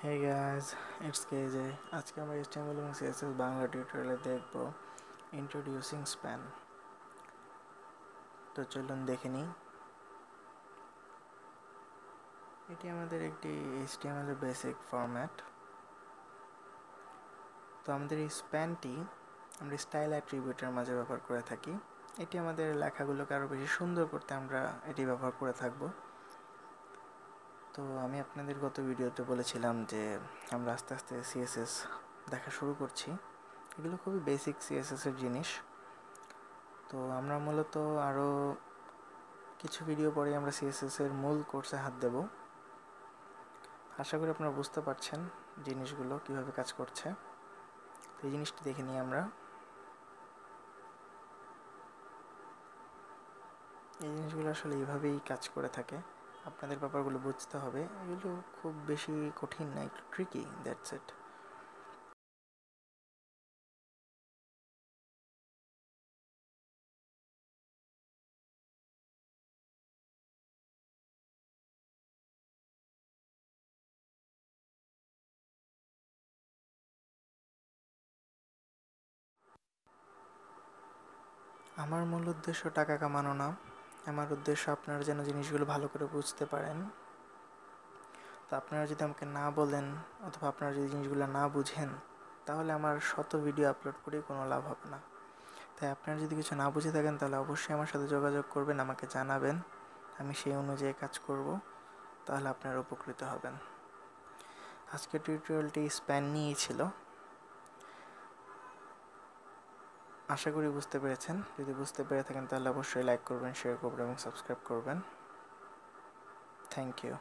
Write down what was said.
Hey guys, it's KJ. আজকে আমরা HTML এবং CSS বাংলা টিউটোরিয়ালে দেখব ইন্ট্রোডিউসিং স্প্যান। তো চলুন দেখে নিই। এটি আমাদের একটি HTML এর বেসিক ফরম্যাট। তো আমাদের এই স্প্যানটি আমরা স্টাইল অ্যাট্রিবিউটের মাঝে ব্যবহার করে থাকি। এটি আমাদের লেখাগুলোকে আরও বেশি সুন্দর করতে আমরা এটি ব্যবহার করে থাকব। তো আমি আপনাদের গত ভিডিওতে বলেছিলাম যে আমরা আস্তে আস্তে CSS দেখা শুরু করছি। এগুলো খুবই বেসিক CSS এর জিনিস। তো আমরা মূলত আরও কিছু ভিডিও পরে আমরা CSS এর মূল কোর্সে হাত দেব। আশা করি আপনারা বুঝতে পারছেন জিনিসগুলো কিভাবে কাজ করছে। তো এই জিনিসটি দেখে নিই আমরা। এই জিনিসগুলো আসলে এইভাবেই কাজ করে থাকে। আপনাদের ব্যাপারগুলো বুঝতে হবে। এগুলো খুব বেশি কঠিন না, একটু ট্রিকি, দ্যাটস ইট। আমার মূল উদ্দেশ্য টাকা কামানো না। আমার উদ্দেশ্য আপনারা যেন জিনিসগুলো ভালো করে বুঝতে পারেন। তো আপনারা যদি আমাকে না বলেন অথবা আপনারা যদি জিনিসগুলো না বুঝেন, তাহলে আমার শত ভিডিও আপলোড করে কোনো লাভ হবে না। তাই আপনারা যদি কিছু না বুঝে থাকেন তাহলে অবশ্যই আমার সাথে যোগাযোগ করবেন, আমাকে জানাবেন, আমি সেই অনুযায়ী কাজ করব, তাহলে আপনারা উপকৃত হবেন। আজকের টিউটোরিয়ালটি স্প্যান নিয়েই ছিল। আশা করি বুঝতে পেরেছেন। যদি বুঝতে পেরে থাকেন তাহলে অবশ্যই লাইক করবেন, শেয়ার করবেন এবং সাবস্ক্রাইব করবেন। Thank you.